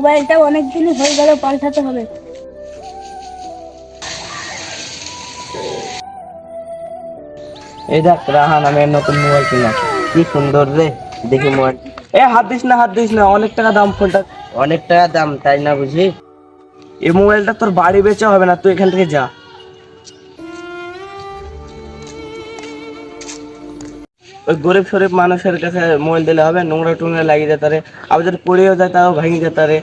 মোবাইলটা অনেক দিনই হয়ে গেল, পাল্টাতে হবে। এই দেখ রাহান, আমি নতুন মোবাইল কিনলাম, কি সুন্দর রে, দেখি মোবাইল। এ হাত দিস না, হাত দিস না, অনেক টাকা দাম ফোনটা। অনেক টাকা দাম, তাই না বুঝি? এই মোবাইলটা তোর বাড়ি বেচা হবে না, তুই এখান থেকে যা। ওই গরিব শরীফ মানুষের কাছে মোবাইল দিলে হবে? নোংরা টোংরা লাগিয়ে যেতে রে, আবার যদি পড়েও যায় তাও ভেঙে যেতে রে।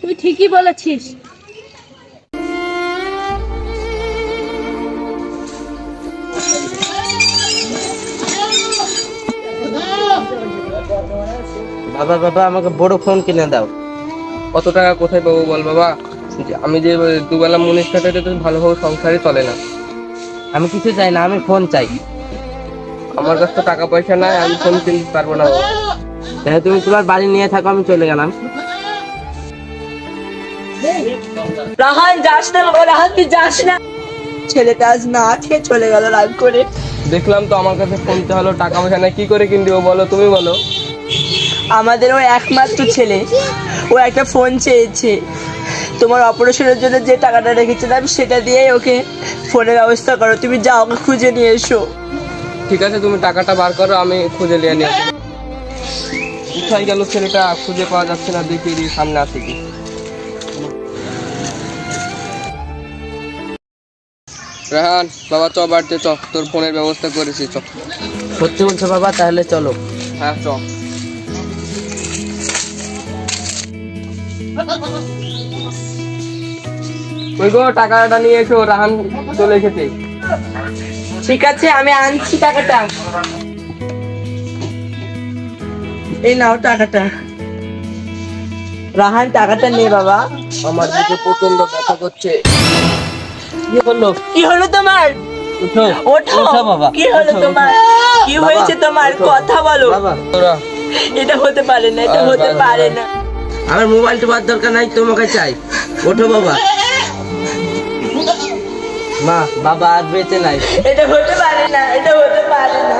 তুই ঠিকই বলেছিস। বাবা বাবা, আমাকে বড় ফোন কিনে দাও। কত টাকা কোথায় পাবো বল বাবা? আমি যে দুবেলা মুনিশ খাটাতে তো ভালোভাবে সংসারই চলে না। আমি কিছু চাই না, আমি ফোন চাই। আমার কাছে তো টাকা পয়সা নাই, আমি ফোন কিনতে পারবো না বাবা। তাহলে তুমি তোমার বাড়ি নিয়ে থাকো, আমি চলে গেলাম। রাহান যাস না বাবা, রাহান তুই যাস না। ছেলেটা আজ না খেয়ে চলে গেল রাগ করে। দেখলাম তো আমার কাছে ফোনতে হলো, টাকা পয়সা নাই, কি করে কিনে দেবো বলো, তুমি বলো। আমাদের ও একমাত্র ছেলে, ও একটা ফোন চেয়েছে। তোমার অপারেশনের জন্য যে টাকাটা রেখেছিলাম সেটা দিয়ে ওকে ফোনের ব্যবস্থা করো। তুমি যাও, ওকে খুঁজে নিয়ে এসো। ঠিক আছে, তুমি টাকাটা বার করো, আমি খুঁজে নিয়ে নিয়ে আসবো। কোথায় গেল ছেলেটা, খুঁজে পাওয়া যাচ্ছে না, দেখি সামনে আছে কি। রেহান বাবা, চ বাড়িতে চ, তোর ফোনের ব্যবস্থা করেছি, চ। সত্যি বলছো বাবা? তাহলে চলো। হ্যাঁ চ। ওই গো, টাকাটা নিয়ে এসো, রাহান চলে এসেছে। ঠিক আছে, আমি আনছি টাকাটা। এই নাও টাকাটা। রাহান টাকাটা নে বাবা। আমার দিকে প্রচন্ড ব্যথা করছে। কি বললো? কি হলো তোমার? উঠো ওঠো। উঠো বাবা। কি হলো উঠো, তোমার? কি বাবা, হয়েছে তোমার? উঠো। কথা বলো। বাবা, তোরা এটা হতে পারে না, এটা হতে পারে না। আমার মোবাইল টোবার দরকার নাই, তোমাকে চাই। ওঠো বাবা। মা, বাবা আর বেঁচে নাই। এটা হতে পারে না, এটা হতে পারে না।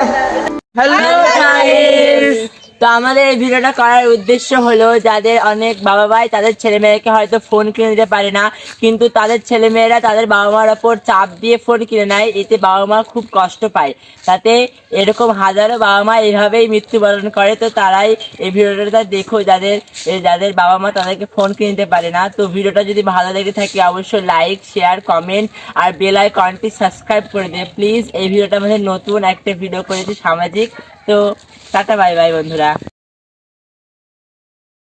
হ্যালো গাইস, তো আমাদের এই ভিডিওটা করার উদ্দেশ্য হলো যাদের অনেক বাবা ভাই তাদের ছেলে মেয়েকে হয়তো ফোন কিনে দিতে পারে না, কিন্তু তাদের ছেলে মেয়েরা তাদের বাবা মার ওপর চাপ দিয়ে ফোন কিনে নেয়, এতে বাবা মা খুব কষ্ট পায়। তাতে এরকম হাজারো বাবা মা এইভাবেই মৃত্যুবরণ করে। তো তারাই এই ভিডিওটা দেখো, যাদের বাবা মা তাদেরকে ফোন কিনে দিতে পারে না। তো ভিডিওটা যদি ভালো লেগে থাকে অবশ্যই লাইক, শেয়ার, কমেন্ট আর বেল আইকনটি সাবস্ক্রাইব করে দেবে প্লিজ। এই ভিডিওটা আমাদের নতুন একটা ভিডিও করেছি সামাজিক। তো টাটা, বাই বাই বন্ধুরা।